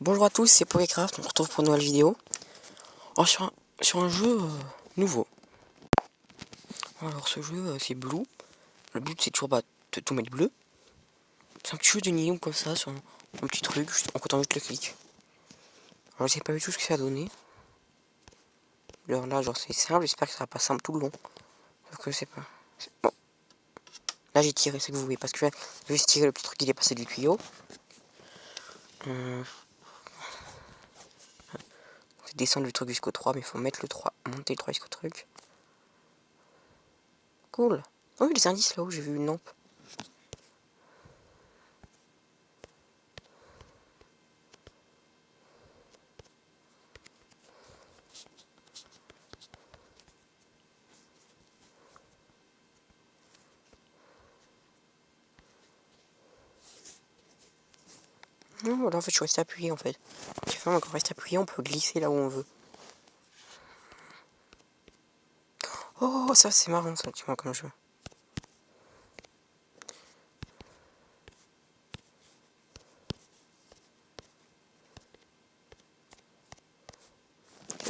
Bonjour à tous, c'est Pokécraft, on se retrouve pour une nouvelle vidéo. Alors sur un jeu nouveau. Alors ce jeu c'est Blue. Le but c'est toujours de tout mettre bleu. C'est un petit jeu de Nioh comme ça, sur un petit truc, en comptant juste le clic. Alors je sais pas du tout ce que ça a donné. Alors là genre c'est simple, j'espère que ça sera pas simple tout le long. Sauf que c'est pas... Bon. Là j'ai tiré, c'est que vous voyez, parce que j'ai juste tiré le petit truc qui est passé du tuyau. C'est descendre le truc jusqu'au 3, mais il faut mettre le 3, monter le 3 jusqu'au truc. Cool. Oh, il y a des indices là-haut, j'ai vu une lampe. Non, là en fait je reste appuyé en fait. Quand on reste appuyé, on peut glisser là où on veut. Oh, ça c'est marrant ça, tu vois, comme jeu.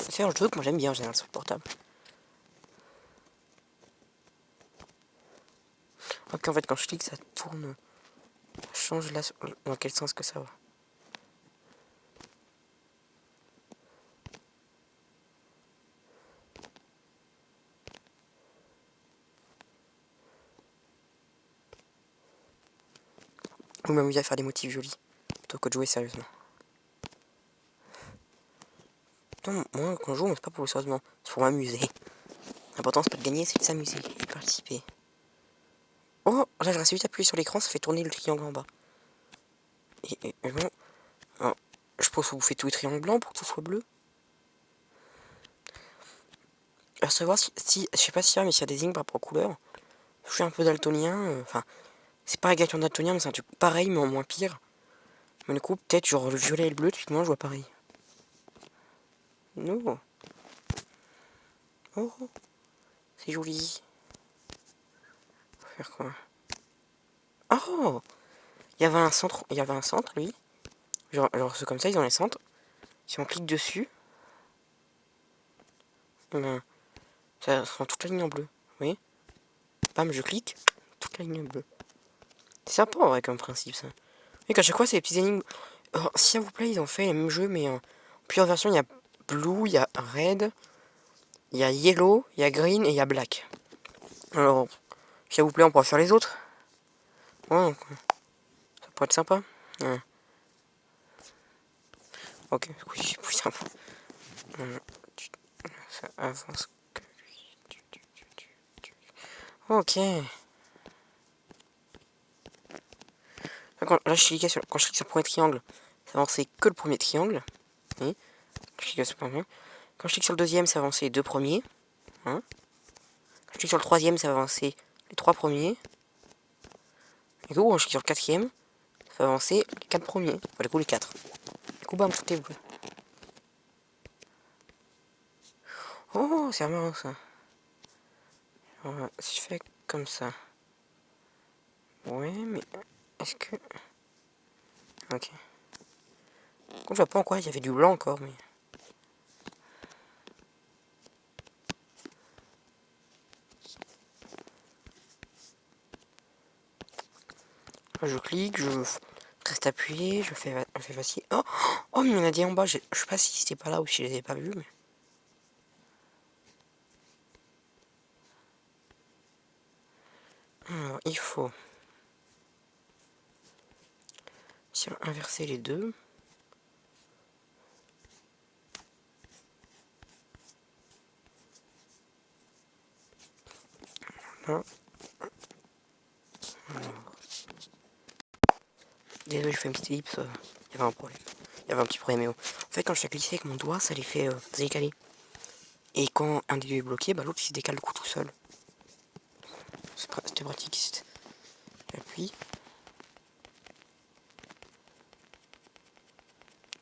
C'est un jeu que moi j'aime bien en général sur le portable. Ok, en fait quand je clique ça tourne, ça change là, dans quel sens que ça va. Ou m'amuser à faire des motifs jolis, plutôt que de jouer sérieusement. Non, moi quand je joue, c'est pas pour jouer sérieusement, c'est pour m'amuser. L'important c'est pas de gagner, c'est de s'amuser et de participer. Oh, là je reste vite appuyé sur l'écran, ça fait tourner le triangle en bas. Et bon, alors, je pense que vous faites tous les triangles blancs pour que tout soit bleu. À savoir si je sais pas si mais s'il y a des lignes par rapport aux couleurs. Je suis un peu daltonien, enfin, c'est pas également daltonien, mais c'est un truc pareil, mais en moins pire. Mais du coup, peut-être genre le violet et le bleu, typiquement, je vois pareil. Non. Oh, c'est joli. Faut faire quoi? Oh, il y avait un centre, lui. Genre c'est comme ça, ils ont les centres. Si on clique dessus, ben, ça rend toute la ligne en bleu. Vous voyez? Bam, je clique, toute la ligne en bleu. C'est sympa en vrai comme principe ça. Et qu'à chaque fois, c'est des petites énigmes. Alors, si ça vous plaît, ils ont fait le même jeu, mais en plusieurs versions. Il y a Blue, il y a Red, il y a Yellow, il y a Green et il y a Black. Alors, si ça vous plaît, on pourra faire les autres. Ouais, ça pourrait être sympa. Ouais. Ok, oui, c'est plus simple. Ça avance que lui. Ok. Là, quand je clique sur le premier triangle, ça avançait que le premier triangle. Oui. Quand je clique sur le deuxième, ça avançait les deux premiers. Hein. Quand je clique sur le troisième, ça avançait les trois premiers. Et quand je clique sur le quatrième, ça va avancer les quatre premiers. Enfin, du coup, les quatre. Du coup, bam, tout est bleu. Oh, c'est marrant ça. Alors, si je fais comme ça. Ouais, mais est-ce que... Ok. Je vois pas en quoi il y avait du blanc encore, mais... Je clique, je reste appuyé, je fais facile. Oh, oh, mais il y en a des en bas, je sais pas si c'était pas là ou si je les ai pas vus, mais... Alors, il faut... Si on inverser les deux... Là. Désolé, je fais une petite ellipse, il y avait un problème. Il y avait un petit problème, mais bon. En fait, quand je fais glisser avec mon doigt, ça les fait se décaler. Et quand un des deux est bloqué, bah, l'autre il se décale le coup tout seul. C'était pratique. J'appuie.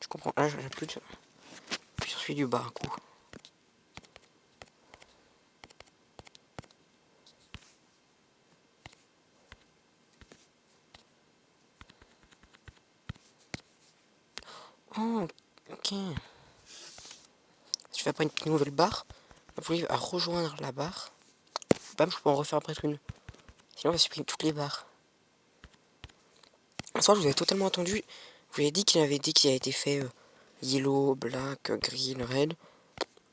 Je comprends. Là, j'appuie sur celui du bas un coup. Oh, ok. Si je fais pas une petite nouvelle barre, vous à rejoindre la barre. Bam, je peux en refaire presque une. Sinon, on va supprimer toutes les barres. Un soir, je vous avais totalement entendu. Vous avez dit qu'il avait dit qu'il a été fait yellow, black, green, red.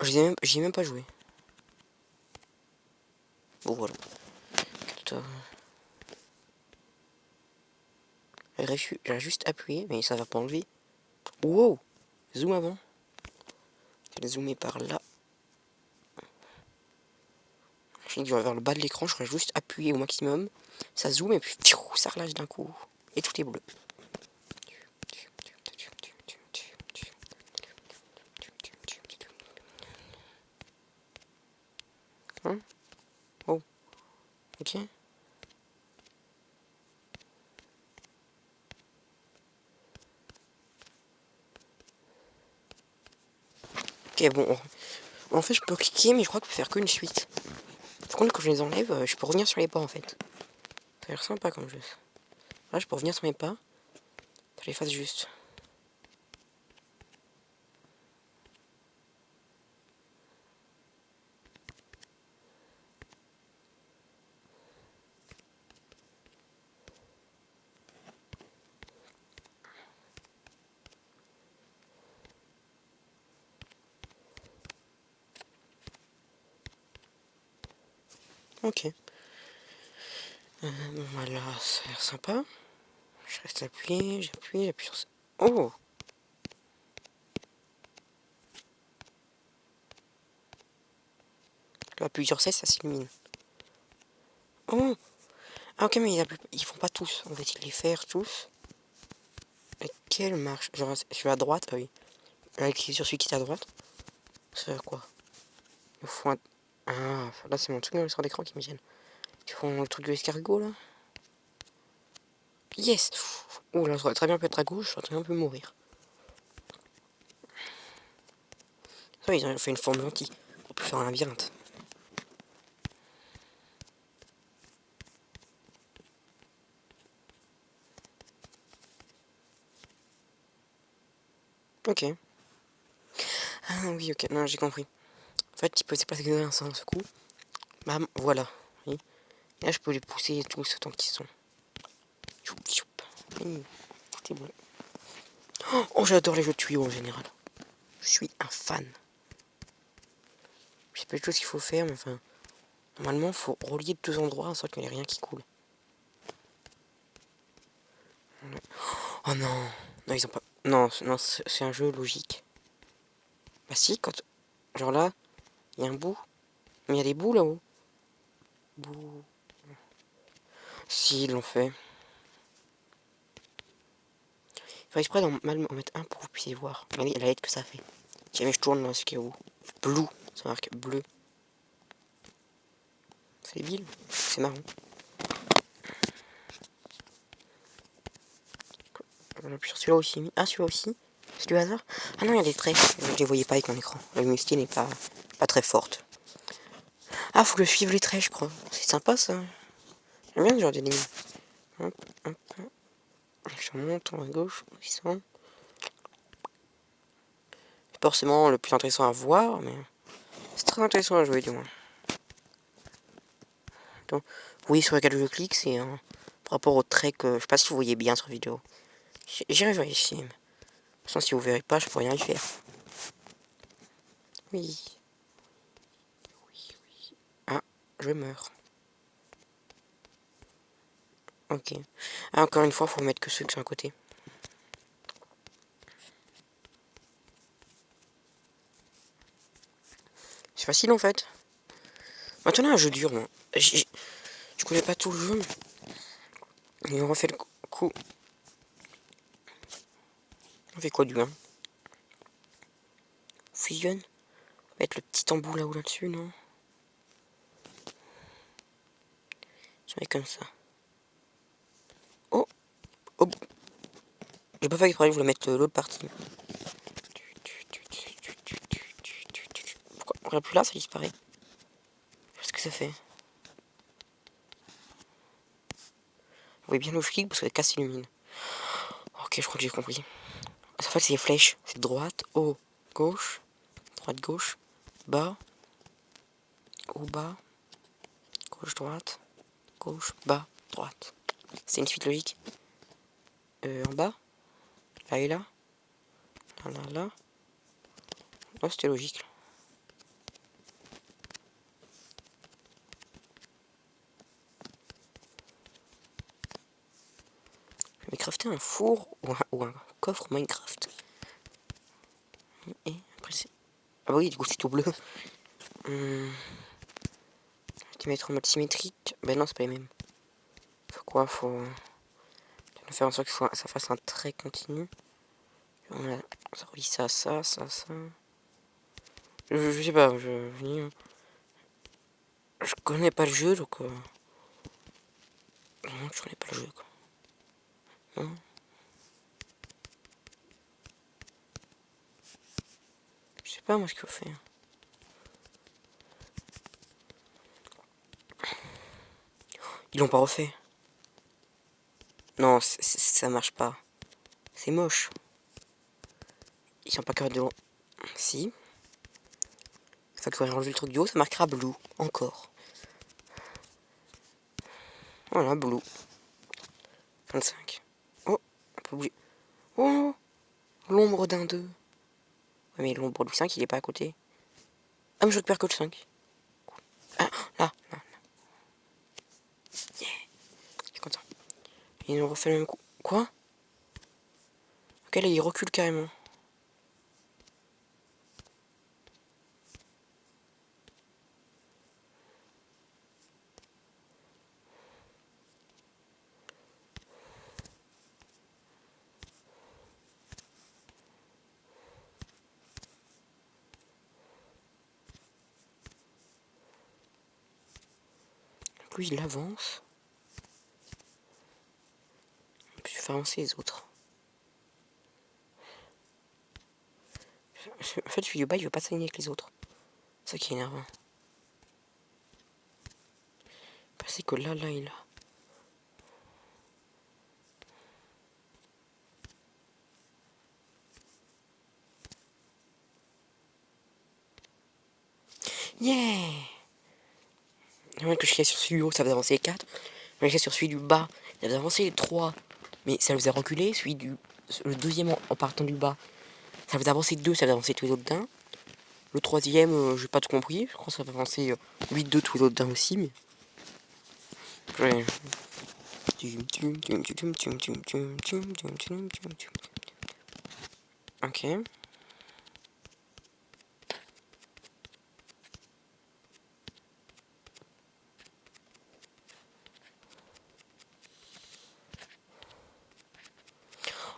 J'y ai même pas joué. Bon, voilà. J'ai juste appuyé, mais ça va pas enlever. Wow! Zoom avant. Je vais zoomer par là. Je vais vers le bas de l'écran, je vais juste appuyer au maximum. Ça zoome et puis ça relâche d'un coup. Et tout est bleu. Hein? Oh. Ok. Ok, bon. En fait, je peux cliquer, mais je crois que je peux faire qu'une suite. Par contre, quand je les enlève, je peux revenir sur les pas en fait. Ça a l'air sympa comme jeu. Là, je peux revenir sur mes pas. Je les fasse juste. Ok. Bon, voilà, ça a l'air sympa. Je reste appuyé, j'appuie sur ça. Oh! J'appuie sur ça, ça s'illumine. Oh! Ah, ok, mais ils font pas tous. On va essayer de les faire tous. Et quelle marche? Genre, je suis à droite, ah oui. Avec sur celui qui est à droite. C'est quoi? Il faut un... Ah, là, c'est mon truc sur l'écran qui me gêne. Ils font le truc de l'escargot, là. Yes! Oh là, ça aurait très bien pu être à gauche, ça aurait très bien pu mourir. Ça, ils ont fait une forme gentille. On peut faire un labyrinthe. Ok. Ah oui, ok, non, j'ai compris. En fait, il peut se placer dans un sens, ce coup. Bam, voilà. Oui. Et là, je peux les pousser tous autant qu'ils sont. Choup, choup. C'est bon. Oh, j'adore les jeux de tuyaux en général. Je suis un fan. Je sais pas du tout ce qu'il faut faire, mais enfin... Normalement, il faut relier deux endroits en sorte qu'il n'y ait rien qui coule. Oh non! Non, ils ont pas... Non, non, c'est un jeu logique. Bah si, quand... Genre là, il y a un bout. Mais il y a des bouts là-haut. Bout... Si, ils l'ont fait. Il faut exprès d'en mettre un pour que vous puissiez voir. Regardez la lettre que ça fait. Si jamais je tourne là, ce qui est où? Blue, ça marque bleu. C'est débile, c'est marrant. J'appuie sur celui-là aussi. Ah, celui-là aussi? C'est du hasard? Ah non, il y a des traits. Je les voyais pas avec mon écran. La luminosité n'est pas très forte. Ah, faut que je suive les traits, je crois. C'est sympa ça. J'aime bien ce genre d'énigme. Hop, hop, hop. Je monte à gauche, descend. C'est forcément le plus intéressant à voir, mais c'est très intéressant à jouer du moins. Donc, oui, sur lequel je clique, c'est par rapport au trait que... Je sais pas si vous voyez bien sur vidéo. J'irai vérifier. De toute façon, si vous verrez pas, je peux rien y faire. Oui. Oui, oui. Ah, je meurs. Ok. Ah, encore une fois, faut mettre que ceux qui sont à côté. C'est facile en fait. Maintenant, un jeu dur, moi. Je connais pas tout le jeu. Mais on refait le coup. On fait quoi du 1? Fusionne. On va mettre le petit embout là-haut là-dessus, non? Je mets comme ça. Oh! Oh! J'ai pas fait exprès, je voulais mettre l'autre partie. Pourquoi on regarde plus là, ça disparaît? Qu'est-ce que ça fait? Vous voyez bien où je clique parce que la casse s'illumine. Ok, je crois que j'ai compris. fait, c'est les flèches. C'est droite, haut, gauche, droite, gauche, bas, haut, bas, gauche, droite, gauche, bas, droite. C'est une suite logique. En bas, là et là, là, là, là. Oh, c'était logique. Là. Je vais crafter un four ou un coffre Minecraft. Et après c'est... Ah bah oui, du coup c'est tout bleu. Je vais mettre en mode symétrique. Ben non, c'est pas les mêmes. Faut quoi? Faut faire en sorte que ça fasse un trait continu. Ça relie ça, ça, ça, ça. Je sais pas, je connais pas le jeu, donc... Non, je connais pas le jeu, quoi. Non. Je sais pas, moi, ce qu'il faut faire. Ils l'ont pas refait. Non, ça marche pas. C'est moche. Ils sont pas capables de... Si. Ça que enlever le truc du haut, ça marquera blue. Encore. Voilà, blue. 25. Oh, on peut bouger. Oh, l'ombre d'un 2. Ouais, mais l'ombre du 5, il est pas à côté. Ah, mais je récupère que le 5. Ah, là, là. Yeah. C'est content. Il nous refait le même coup. Quoi? Ok, là, il recule carrément. Lui, il avance. Puis je vais faire avancer les autres. En fait, celui du bas, il veut pas s'aligner avec les autres. C'est ça qui est énervant. C'est que là, là et là. Yeah! Moi, que je clique sur celui du haut, ça faisait avancer les 4. Je clique sur celui du bas, ça faisait avancer les 3. Mais ça le faisait reculer. Le deuxième en partant du bas, ça faisait avancer 2, ça faisait avancer tous les autres d'un. Le troisième, j'ai pas tout compris. Je crois que ça fait avancer 8-2 tous les autres d'un aussi. Mais... Ouais. Ok.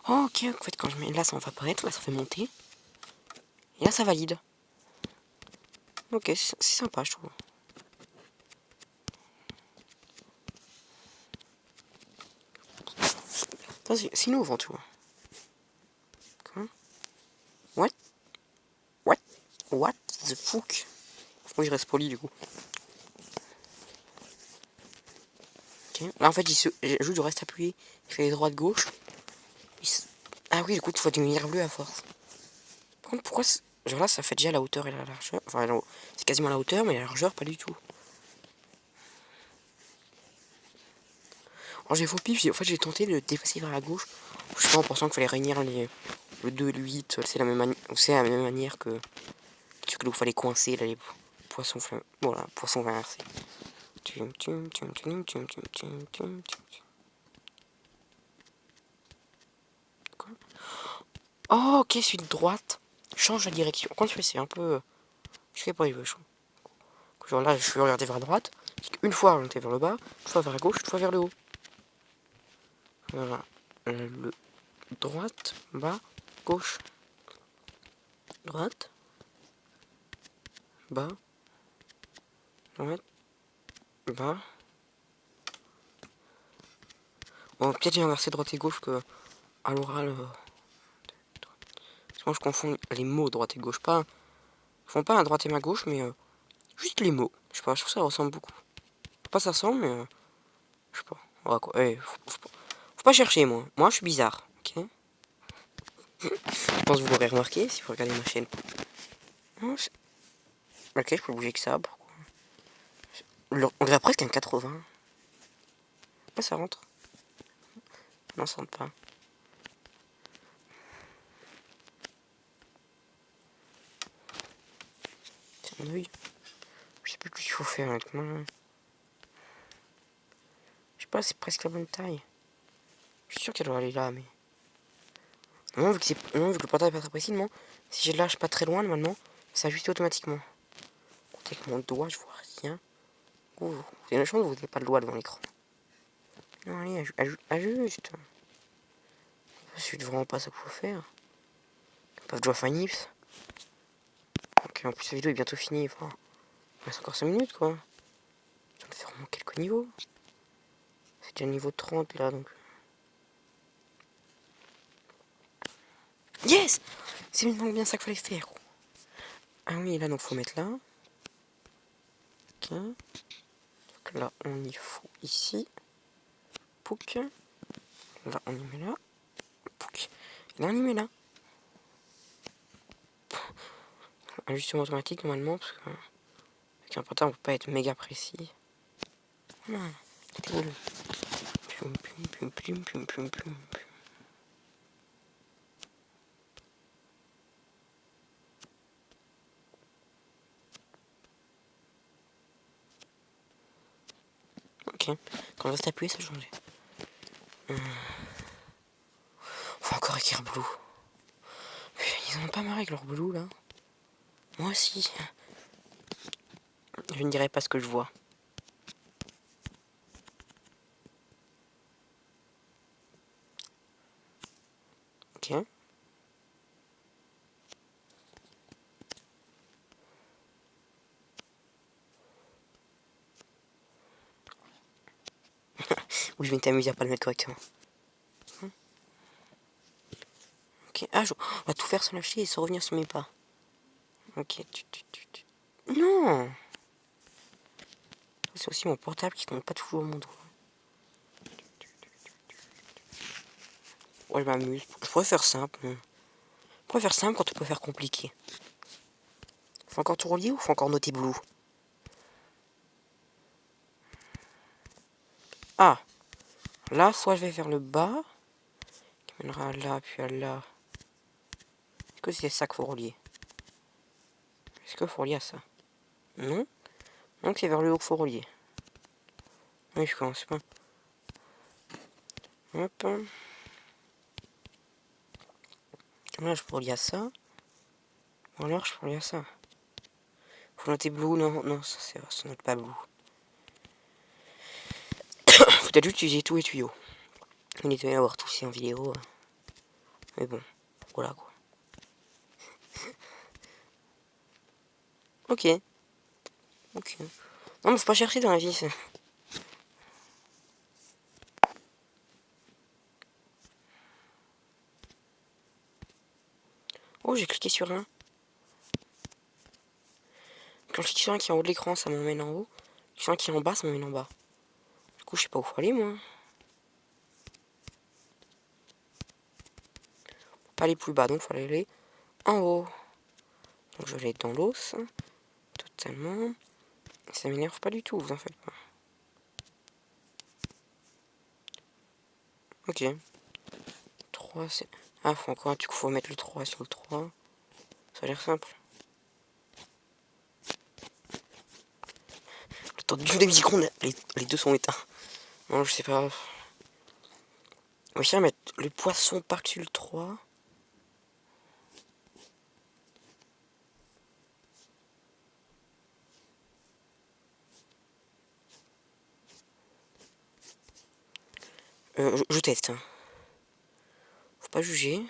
Oh, ok, en fait, quand je mets là, ça va apparaître, là, ça fait monter. Et là, ça valide. Ok, c'est sympa, je trouve. C'est innovant, tu vois. Quoi? What the fuck? Moi, je reste poli, du coup. Ok. Là, en fait, il joue du reste appuyé. Il fait les droite-gauche. Ah oui, du coup, il faut du lumière bleue à force. Par contre, pourquoi... Genre là, ça fait déjà la hauteur et la largeur. Enfin, c'est quasiment la hauteur, mais la largeur, pas du tout. Alors, j'ai faux pif, en fait, j'ai tenté de dépasser vers la gauche. Je sais pas, en pensant qu'il fallait réunir le 2 et le 8. C'est la même manière que... Tu qu'il fallait coincer là, les poissons flammes. Voilà, poissons inversés. Quoi? Oh, ok, celui de droite. Change la direction. Quand tu fais, c'est un peu... Je sais pas, il veut. Genre là, je suis orienté vers la droite. Une fois orienté vers le bas, une fois vers la gauche, une fois vers le haut. Voilà. Le droite, bas, gauche. Droite, bas, droite, bas. Bon, peut-être j'ai inversé droite et gauche que à l'oral. Moi je confonds les mots droite et gauche. Pas, je confonds pas la droite et ma gauche, mais juste les mots. Je sais pas, je trouve que ça ressemble beaucoup. Pas ça ressemble, mais je sais pas. Ouais, quoi. Faut pas chercher, moi. Moi, je suis bizarre, ok? Je pense que vous l'aurez remarqué si vous regardez ma chaîne. Ok, je peux bouger que ça. Pourquoi? On dirait presque un 80. Ouais, ça rentre. Non, ça rentre pas. C'est mon œil. Je sais plus ce qu'il faut faire maintenant. Je sais pas, c'est presque la bonne taille. Je suis sûr qu'elle doit aller là, mais... Non, vu que le portail est pas très précis, non. Si je lâche pas très loin, normalement, ça ajuste automatiquement. Avec mon doigt, je vois rien. Oh, vous avez la chance, vous n'avez pas le doigt devant l'écran. Non, allez, ajuste. C'est vraiment pas ça qu'il faut faire. Pas de joie finir. Ok, en plus, la vidéo est bientôt finie. Enfin, il reste encore 5 minutes, quoi. Je dois faire vraiment quelques niveaux. C'est déjà niveau 30 là, donc. Yes! C'est maintenant bien ça qu'il fallait faire. Ah oui, là, donc faut mettre là. Ok. Donc là, on y faut ici. Pouc. Là, on y met là. Pouc. Et là, on y met là. Ajustement automatique, normalement, parce que... Avec un portable, on peut pas être méga précis. Non, c'était cool. Pium, pium, pium, pium, pium, pium, pium. Ok, quand on reste appuyé, ça change. Faut encore écrire Blue. Ils en ont pas marre avec leur Blue là. Moi aussi. Je ne dirai pas ce que je vois. Ok. Ou je vais t'amuser à pas le mettre correctement. Ok. Ah, on va tout faire sans lâcher et sans revenir sur mes pas. Ok. Non! C'est aussi mon portable qui tombe pas toujours mon doigt. Ouais, je m'amuse. Je pourrais faire simple. Je pourrais faire simple quand on peut faire compliqué. Faut encore tout relier ou faut encore noter Blue? Ah! Là, soit je vais vers le bas, qui mènera à là, puis à là. Est-ce que c'est ça qu'il faut relier? Est-ce qu'il faut relier à ça? Non? Donc c'est vers le haut qu'il faut relier. Oui, je commence pas. Hop. Là, je peux relier à ça. Ou alors, je peux relier à ça. Faut noter Blue, non, non, ça note pas Blue. Faut peut-être utiliser tous les tuyaux. Il est bien avoir tout ça en vidéo. Mais bon, voilà quoi. Ok. Ok. Non, mais faut pas chercher dans la vie. Oh, j'ai cliqué sur un. Quand je clique sur un qui est en haut de l'écran, ça m'emmène en haut. Sur un qui est en bas, ça m'emmène en bas. Du coup, je sais pas où faut aller, moi. Faut pas aller plus bas, donc faut aller en haut. Donc je vais aller dans l'os. Totalement. Ça m'énerve pas du tout, vous en faites pas. Ok. 3, c'est... Ah, faut encore un truc, faut mettre le 3 sur le 3. Ça a l'air simple. Le temps d'une demi-seconde, les deux sont éteints. Non, je sais pas. On va essayer de mettre le poisson par-dessus le 3. Je teste. Hein. Faut pas juger.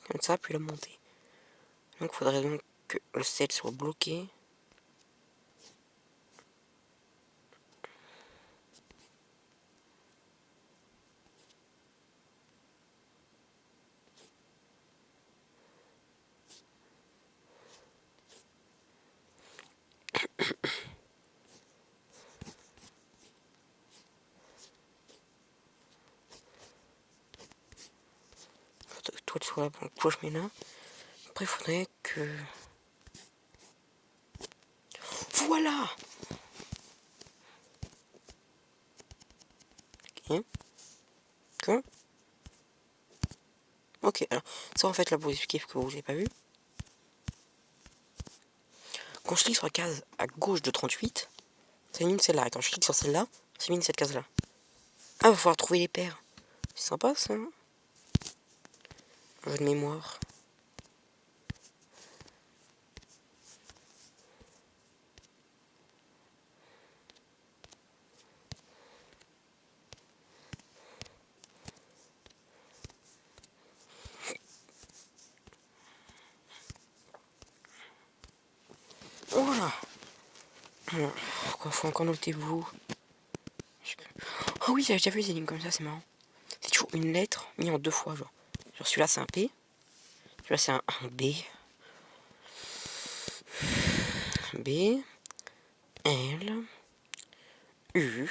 Comme ça, puis la monter. Donc, faudrait donc que le 7 soit bloqué. code soit là, donc quoi je mets là. Après il faudrait que... Voilà. Ok. Quoi? Ok, alors ça en fait là pour expliquer que vous n'avez pas vu. Quand je clique sur la case à gauche de 38, ça élimine celle-là. Et quand je clique sur celle-là, ça élimine cette case-là. Ah, va falloir trouver les paires. C'est sympa ça. Hein, jeu de mémoire. Voilà. Alors, pourquoi faut encore noter vous? Oh oui, j'avais déjà vu des lignes comme ça, c'est marrant. C'est toujours une lettre mise en deux fois, genre. Genre celui-là c'est un P, celui-là c'est un B. B, L, U,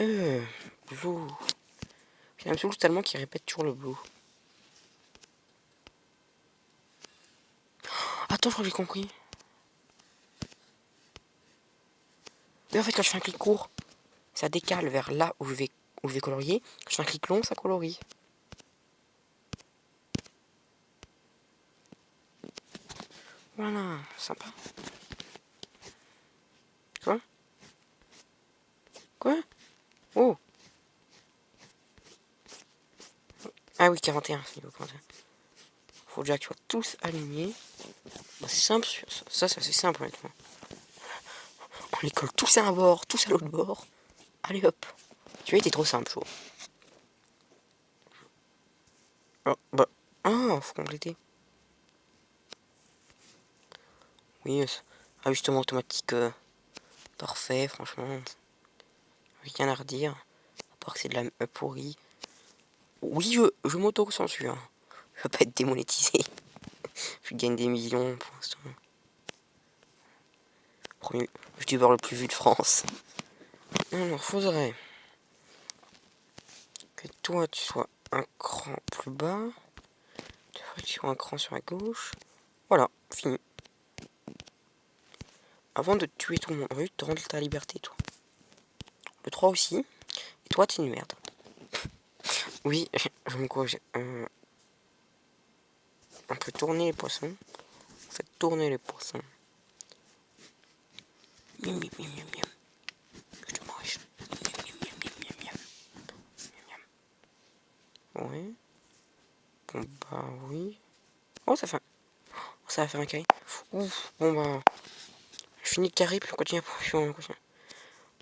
E, Blue. Ça me saoule tellement qu'il répète toujours le Blue. Attends, je crois que j'ai compris. Mais en fait, quand je fais un clic court, ça décale vers là où je vais colorier. Quand je fais un clic long, ça colorie. Voilà, sympa. Quoi? Quoi? Oh! Ah oui, 41, c'est niveau 41. Faut déjà qu'ils soient tous alignés. Bah, c'est simple, ça c'est simple honnêtement. On les colle tous à un bord, tous à l'autre bord. Allez hop. Tu vois, il était trop simple, je trouve. Oh, bah. Ah, faut compléter. Oui, ajustement automatique parfait, franchement. Rien à redire. À part que c'est de la pourrie. Oui, je m'auto-censure. Je vais pas être démonétisé. Je gagne des millions pour l'instant. Premier youtubeur le plus vu de France. Alors, faudrait que toi tu sois un cran plus bas. Tu faudrait que tu sois un cran sur la gauche. Voilà, fini. Avant de tuer tout le monde, te rendre ta liberté, toi. Le 3 aussi. Et toi, t'es une merde. Oui, je me corrige. On peut tourner les poissons. Faites tourner les poissons. Miam, miam, miam, miam, miam. Je te mange. Miam, miam, miam, miam, miam, miam. Miam, miam. Ouais. Bon bah oui. Oh, ça va faire un carré. Ouf, bon bah. Je finis le carré, puis on continue.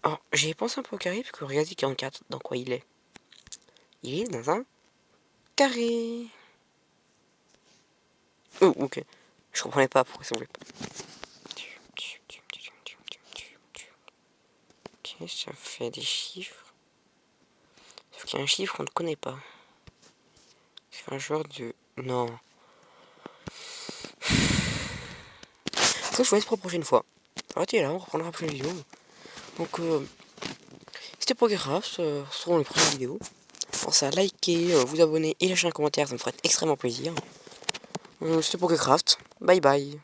Alors, j'ai pensé un peu au carré, parce que regardez 44, dans quoi il est. Il est dans un carré. Oh, ok. Je comprenais pas pourquoi ça voulait pas. Ok, ça fait des chiffres. Sauf qu'il y a un chiffre qu'on ne connaît pas. C'est un genre de... Non. Ça, je vous laisse pour la prochaine fois. Arrêtez là, on reprendra la prochaine vidéo. Donc, c'était pas grave, ce seront les prochaines vidéos. Pensez à liker, vous abonner et lâcher un commentaire, ça me ferait extrêmement plaisir. C'était Pokécraft. Bye bye.